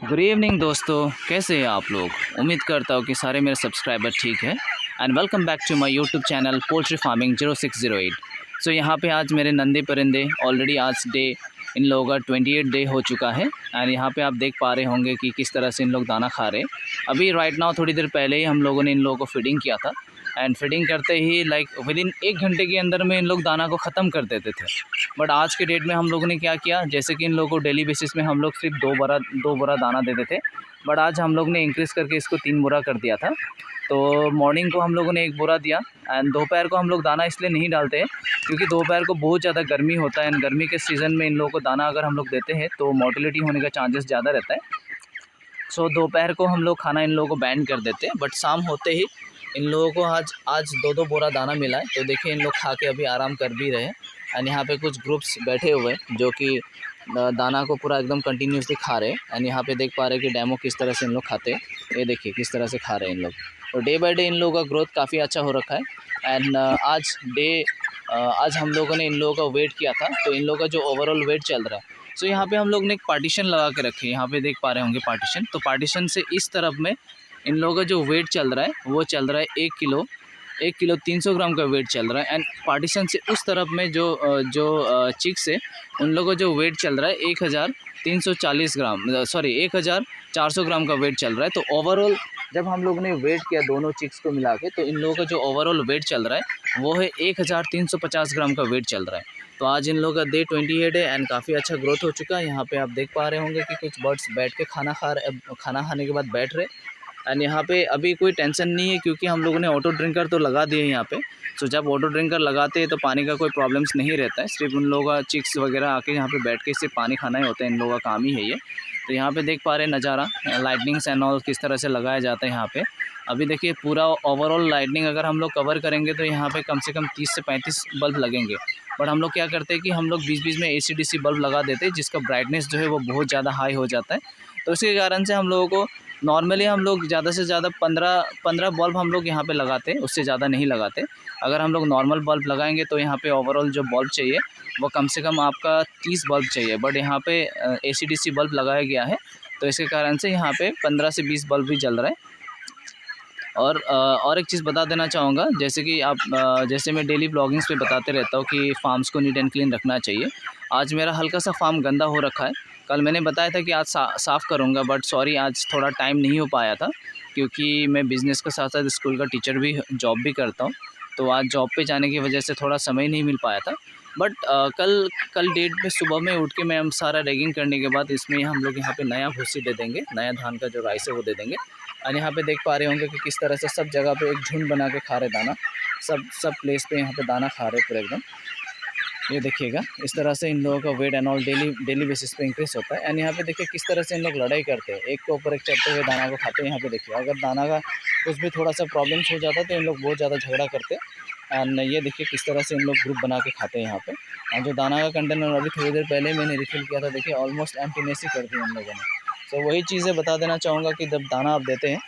Good evening दोस्तों, कैसे हैं आप लोग। उम्मीद करता हूँ कि सारे मेरे सब्सक्राइबर ठीक है। And welcome back to my YouTube channel poultry farming 0608। So यहाँ पे आज मेरे नंदे परिंदे ऑलरेडी आज डे इन लोगों का 28 डे हो चुका है। एंड यहाँ पे आप देख पा रहे होंगे कि किस तरह से इन लोग दाना खा रहे हैं। अभी राइट नाउ थोड़ी देर पहले ही हम लोगों ने इन लोगों को फीडिंग किया था। एंड फीडिंग करते ही लाइक विद इन 1 घंटे के अंदर में इन लोग दाना को ख़त्म कर देते थे। बट आज के डेट में हम लोगों ने क्या किया, जैसे कि इन लोगों को डेली बेसिस में हम लोग सिर्फ दो बोरा दाना देते थे। बट आज हम लोग ने इंक्रीज़ करके इसको 3 बोरा कर दिया था। तो मॉर्निंग को हम लोगों ने 1 बोरा दिया। एंड दोपहर को हम लोग दाना इसलिए नहीं डालते हैं क्योंकि दोपहर को बहुत ज़्यादा गर्मी होता है। एंड गर्मी के सीज़न में इन लोगों को दाना अगर हम लोग देते हैं तो मोर्टेलिटी होने का चांसेस ज़्यादा रहता है। सो दोपहर को हम लोग खाना इन लोगों को बैन कर देते हैं। बट शाम होते ही इन लोगों को आज 2-2 बोरा दाना मिला है। तो देखिए इन लोग खा के अभी आराम कर भी रहे हैं। एंड यहाँ पे कुछ ग्रुप्स बैठे हुए हैं जो कि दाना को पूरा एकदम कंटिन्यूसली खा रहे हैं। एंड यहाँ पे देख पा रहे हैं कि डेमो किस तरह से इन लोग खाते हैं। ये देखिए किस तरह से खा रहे हैं इन लोग। तो डे बाय डे इन लोगों का ग्रोथ काफ़ी अच्छा हो रखा है। एंड आज हम लोगों ने इन लोगों का वेट किया था। तो इन लोगों का जो ओवरऑल वेट चल रहा है, सो यहाँ पे हम लोग ने एक पार्टीशन लगा के रखे। यहाँ पे देख पा रहे होंगे पार्टीशन। तो पार्टीशन से इस तरफ में इन लोगों का जो वेट चल रहा है वो चल रहा है 1 किलो 300 ग्राम का वेट चल रहा है। एंड पार्टीशन से उस तरफ में जो चिक्स है उन लोगों का जो वेट चल रहा है 1340 ग्राम 1400 ग्राम का वेट चल रहा है। तो ओवरऑल जब हम लोग ने वेट किया दोनों चिक्स को मिला के, तो इन लोगों का जो ओवरऑल वेट चल रहा है वो है 1350 ग्राम का वेट चल रहा है। तो आज इन लोगों का डे 28 है एंड काफ़ी अच्छा ग्रोथ हो चुका है। यहाँ पे आप देख पा रहे होंगे कि कुछ बर्ड्स बैठ के खाना खाने के बाद बैठ रहे। एंड यहाँ पे अभी कोई टेंशन नहीं है क्योंकि हम लोगों ने ऑटो ड्रिंकर तो लगा दिए यहाँ पे। सो जब ऑटो ड्रिंकर लगाते हैं तो पानी का कोई प्रॉब्लम्स नहीं रहता है। सिर्फ उन लोगों का चिक्स वगैरह आके यहाँ पे बैठ के सिर्फ पानी खाना ही होता है, इन लोगों का काम ही है ये। तो यहाँ पे देख पा रहे हैं नज़ारा, लाइटनिंग्स एंड ऑल किस तरह से लगाया जाता है यहाँ पे। अभी देखिए पूरा ओवरऑल लाइटनिंग अगर हम लोग कवर करेंगे तो यहाँ पे कम से कम 30 से 35 बल्ब लगेंगे। बट हम लोग क्या करते हैं कि हम लोग बीच-बीच में AC/DC बल्ब लगा देते हैं जिसका ब्राइटनेस जो है वो बहुत ज़्यादा हाई हो जाता है। तो इसके कारण से हम लोगों को नॉर्मली हम लोग ज़्यादा से ज़्यादा 15 बल्ब हम लोग यहाँ पे लगाते हैं, उससे ज़्यादा नहीं लगाते। अगर हम लोग नॉर्मल बल्ब लगाएंगे तो यहाँ पे ओवरऑल जो बल्ब चाहिए वो कम से कम आपका 30 बल्ब चाहिए। बट यहाँ पे AC/DC बल्ब लगाया गया है तो इसके कारण से यहाँ पे 15 से 20 बल्ब भी जल रहा है। और एक चीज़ बता देना चाहूँगा, जैसे कि जैसे मैं डेली ब्लॉगिंग्स पे बताते रहता हूँ कि फार्म्स को नीट एंड क्लीन रखना चाहिए। आज मेरा हल्का सा फार्म गंदा हो रखा है। कल मैंने बताया था कि आज साफ़ करूँगा, बट सॉरी आज थोड़ा टाइम नहीं हो पाया था क्योंकि मैं बिज़नेस के साथ साथ स्कूल का टीचर भी जॉब भी करता हूँ। तो आज जॉब पे जाने की वजह से थोड़ा समय नहीं मिल पाया था। बट कल डेट में सुबह में उठ के मैं हम सारा रैगिंग करने के बाद इसमें हम लोग यहाँ पे नया भूसी दे देंगे, नया धान का जो राइस है वो दे देंगे। और यहाँ पे देख पा रहे होंगे कि किस तरह से सब जगह पे एक झुंड बना के खा रहे दाना, सब प्लेस पे यहाँ पे दाना खा रहे पूरे एकदम। ये देखिएगा इस तरह से इन लोगों का weight and all daily basis पे इंक्रीज होता है। एंड यहाँ पे देखिए किस तरह से इन लोग लड़ाई करते हैं, एक के ऊपर एक चढ़ते हुए दाना को खाते हैं। यहाँ पे देखिए अगर दाना का कुछ भी थोड़ा सा प्रॉब्लम्स हो जाता है तो इन लोग बहुत ज़्यादा झगड़ा करते हैं। एंड ये देखिए किस तरह से इन लोग ग्रुप बना के खाते हैं यहाँ पे। और जो दाना का कंटेनर अभी थोड़ी देर पहले मैंने रिफिल किया था, देखिए ऑलमोस्ट एम्प्टीनेस ही कर दी इन लोगों ने। तो वही चीज़ें बता देना चाहूँगा कि जब दाना आप देते हैं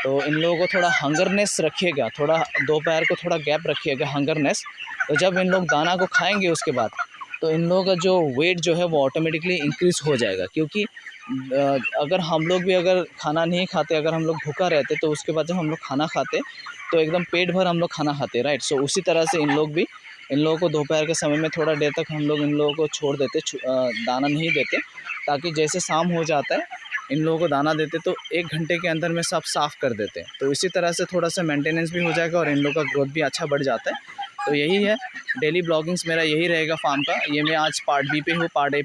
तो इन लोगों को थोड़ा हंगरनेस रखिएगा, थोड़ा दोपहर को थोड़ा गैप रखिएगा हंगरनेस। तो जब इन लोग दाना को खाएंगे उसके बाद तो इन लोगों का जो वेट जो है वो ऑटोमेटिकली इंक्रीज़ हो जाएगा। क्योंकि अगर हम लोग भी अगर खाना नहीं खाते, अगर हम लोग भूखा रहते तो उसके बाद जब हम लोग खाना खाते तो एकदम पेट भर हम लोग खाना खाते, राइट। सो उसी तरह से इन लोगों को दोपहर के समय में थोड़ा देर तक हम लोग इन लोगों को छोड़ देते, दाना नहीं देते, ताकि जैसे शाम हो जाता है इन लोगों को दाना देते तो 1 घंटे के अंदर में सब साफ़ कर देते हैं। तो इसी तरह से थोड़ा सा मेंटेनेंस भी हो जाएगा और इन लोगों का ग्रोथ भी अच्छा बढ़ जाता है। तो यही है डेली ब्लॉगिंग्स मेरा यही रहेगा फार्म का। ये मैं आज पार्ट बी पे हूँ, पार्ट ए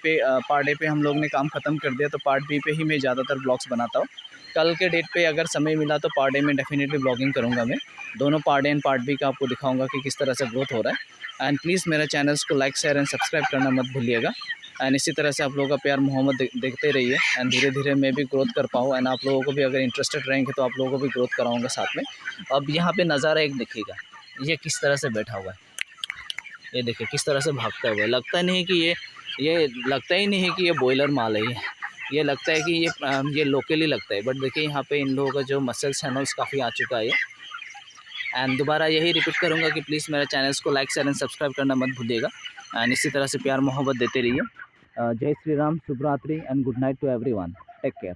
पे हम लोग ने काम ख़त्म कर दिया, तो पार्ट बी पे ही मैं ज़्यादातर ब्लॉग्स बनाता हूँ। कल के डेट पे अगर समय मिला तो पार्ट ए में डेफिनेटली ब्लॉगिंग करूँगा मैं। दोनों part A and part B का आपको दिखाऊँगा कि किस तरह से ग्रोथ हो रहा है। एंड प्लीज़ मेरे चैनल्स को लाइक शेयर एंड सब्सक्राइब करना मत भूलिएगा। एंड इसी तरह से आप लोगों का प्यार मोहब्बत देखते रहिए एंड धीरे धीरे मैं भी ग्रोथ कर पाऊँ। एंड आप लोगों को भी अगर इंटरेस्टेड रहेंगे तो आप लोगों को भी ग्रोथ कराऊँगा साथ में। अब यहाँ पे नज़ारा एक देखिएगा, ये किस तरह से बैठा हुआ है, ये देखिए किस तरह से भागता हुआ है। लगता नहीं कि ये लगता ही नहीं है कि ये बॉयलर माल है। ये लगता है कि ये लोकली लगता है। बट देखिए यहाँ पे इन लोगों का जो मसल्स चैनल्स काफ़ी आ चुका है। एंड दोबारा यही रिपीट करूँगा कि प्लीज़ मेरे चैनल्स को लाइक शेयर एंड सब्सक्राइब करना मत भूलिएगा। एंड इसी तरह से प्यार मोहब्बत देते रहिए। जय श्री राम, शुभ रात्रि and good night to everyone. Take care.